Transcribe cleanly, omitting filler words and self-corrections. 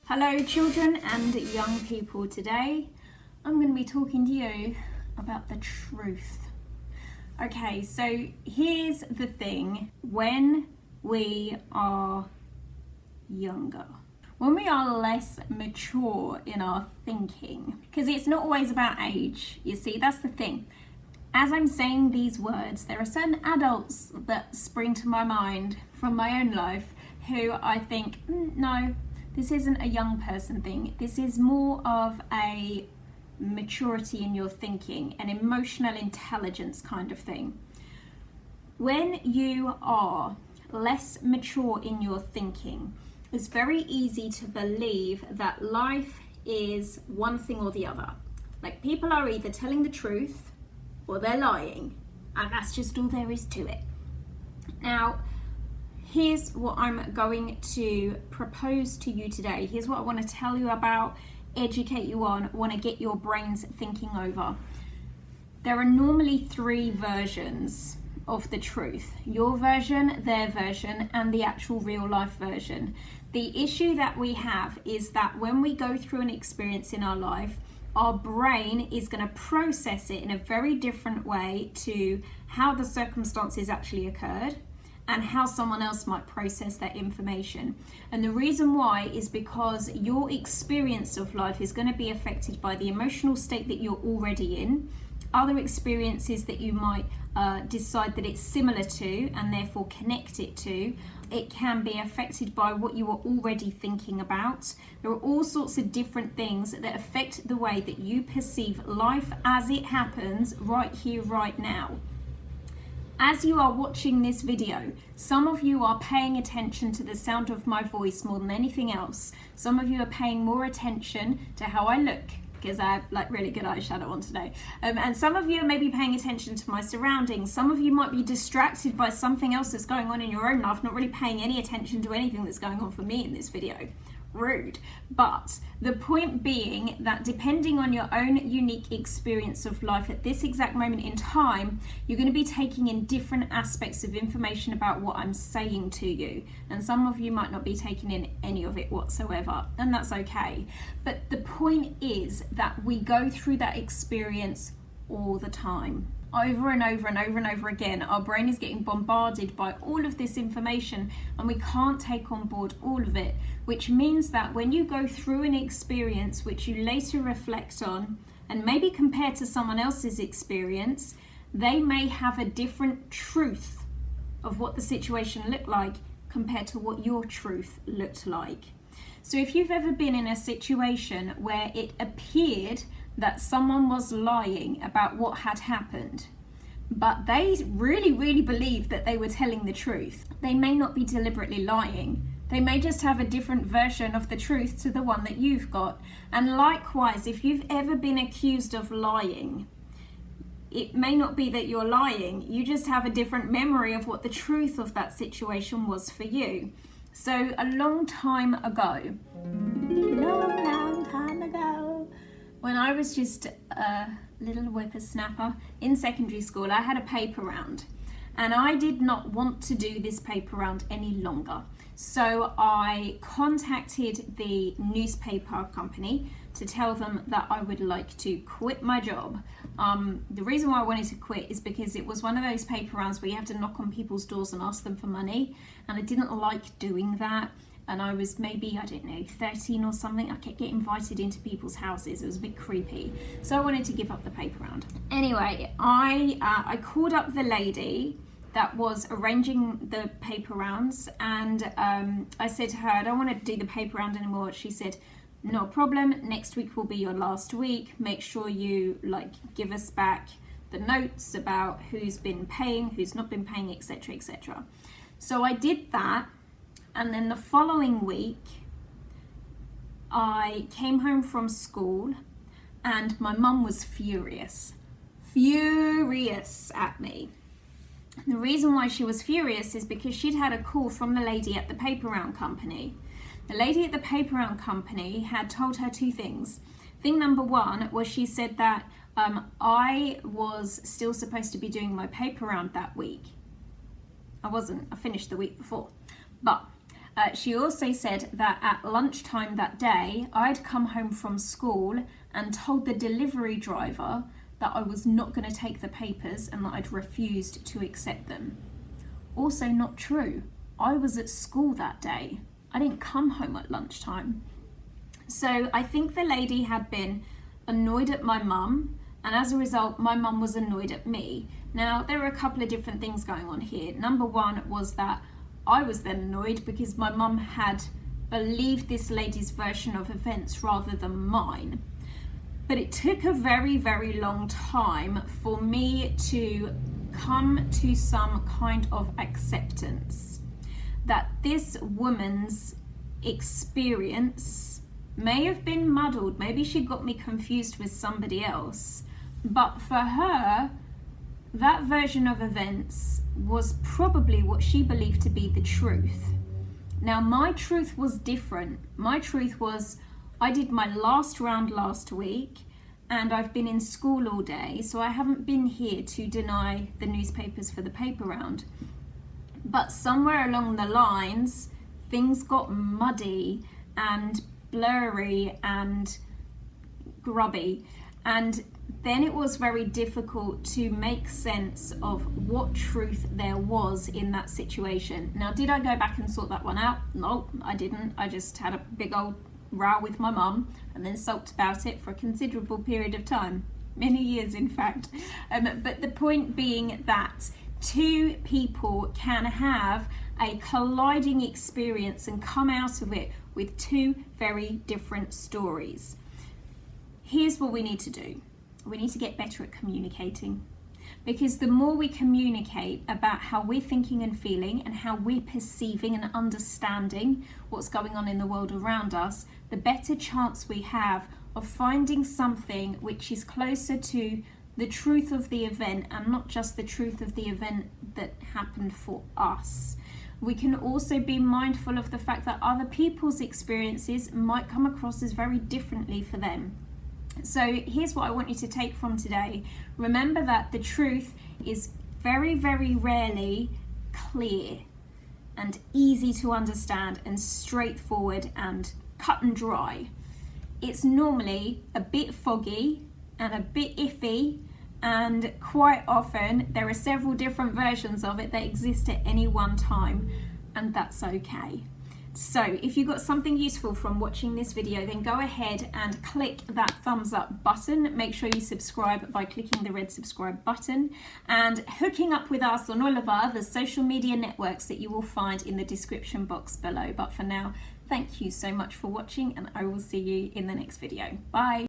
Hello children and young people. Today I'm going to be talking to you about the truth. Okay, so here's the thing. When we are younger, when we are less mature in our thinking, because it's not always about age, you see, that's the thing. As I'm saying these words, there are certain adults that spring to my mind from my own life who I think, no, this isn't a young person thing. This is more of a maturity in your thinking, an emotional intelligence kind of thing. When you are less mature in your thinking, it's very easy to believe that life is one thing or the other. Like, people are either telling the truth or they're lying, and that's just all there is to it. Now, here's what I'm going to propose to you today. Here's what I want to tell you about, educate you on, want to get your brains thinking over. There are normally three versions of the truth: your version, their version, and the actual real life version. The issue that we have is that when we go through an experience in our life, our brain is going to process it in a very different way to how the circumstances actually occurred and how someone else might process that information. And the reason why is because your experience of life is going to be affected by the emotional state that you're already in, other experiences that you might decide that it's similar to and therefore connect it to. It can be affected by what you are already thinking about. There are all sorts of different things that affect the way that you perceive life as it happens right here, right now. As you are watching this video, some of you are paying attention to the sound of my voice more than anything else. Some of you are paying more attention to how I look, because I have like really good eyeshadow on today. And some of you are maybe paying attention to my surroundings. Some of you might be distracted by something else that's going on in your own life, not really paying any attention to anything that's going on for me in this video. Rude. But the point being that depending on your own unique experience of life at this exact moment in time, you're going to be taking in different aspects of information about what I'm saying to you. And some of you might not be taking in any of it whatsoever, and that's okay. But the point is that we go through that experience all the time. Over and over and over and over again, our brain is getting bombarded by all of this information and we can't take on board all of it, which means that when you go through an experience which you later reflect on and maybe compare to someone else's experience, they may have a different truth of what the situation looked like compared to what your truth looked like. So if you've ever been in a situation where it appeared that someone was lying about what had happened, but they really believed that they were telling the truth, they may not be deliberately lying. They may just have a different version of the truth to the one that you've got. And likewise, if you've ever been accused of lying, it may not be that you're lying, you just have a different memory of what the truth of that situation was for you. So a long time ago, when I was just a little whippersnapper in secondary school, I had a paper round and I did not want to do this paper round any longer. So I contacted the newspaper company to tell them that I would like to quit my job. The reason why I wanted to quit is because it was one of those paper rounds where you have to knock on people's doors and ask them for money, and I didn't like doing that. And I was maybe, 13 or something. I kept getting invited into people's houses. It was a bit creepy. So I wanted to give up the paper round. Anyway, I called up the lady that was arranging the paper rounds, and I said to her, I don't want to do the paper round anymore. She said, no problem. Next week will be your last week. Make sure you give us back the notes about who's been paying, who's not been paying, etc., etc. So I did that. And then the following week, I came home from school and my mum was furious at me. The reason why she was furious is because she'd had a call from the lady at the paper round company. The lady at the paper round company had told her two things. Thing number one was she said that I was still supposed to be doing my paper round that week. I wasn't, I finished the week before. But She also said that at lunchtime that day, I'd come home from school and told the delivery driver that I was not going to take the papers and that I'd refused to accept them. Also not true. I was at school that day. I didn't come home at lunchtime. So I think the lady had been annoyed at my mum, and as a result, my mum was annoyed at me. Now, there are a couple of different things going on here. Number one was that I was then annoyed because my mum had believed this lady's version of events rather than mine. But it took a very, very long time for me to come to some kind of acceptance that this woman's experience may have been muddled. Maybe she got me confused with somebody else. But for her, that version of events was probably what she believed to be the truth. Now, my truth was different. My truth was, I did my last round last week and I've been in school all day, so I haven't been here to deny the newspapers for the paper round. But somewhere along the lines, things got muddy and blurry and grubby, and then it was very difficult to make sense of what truth there was in that situation. Now, did I go back and sort that one out? No, I didn't. I just had a big old row with my mum and then sulked about it for a considerable period of time, many years in fact. But the point being that two people can have a colliding experience and come out of it with two very different stories. Here's what we need to do. We need to get better at communicating, because the more we communicate about how we're thinking and feeling and how we're perceiving and understanding what's going on in the world around us, the better chance we have of finding something which is closer to the truth of the event and not just the truth of the event that happened for us. We can also be mindful of the fact that other people's experiences might come across as very differently for them. So here's what I want you to take from today. Remember that the truth is very, very rarely clear and easy to understand and straightforward and cut and dry. It's normally a bit foggy and a bit iffy, and quite often there are several different versions of it that exist at any one time, and that's okay. So if you got something useful from watching this video, then go ahead and click that thumbs up button. Make sure you subscribe by clicking the red subscribe button and hooking up with us on all of our other social media networks that you will find in the description box below. But for now, thank you so much for watching, and I will see you in the next video. Bye.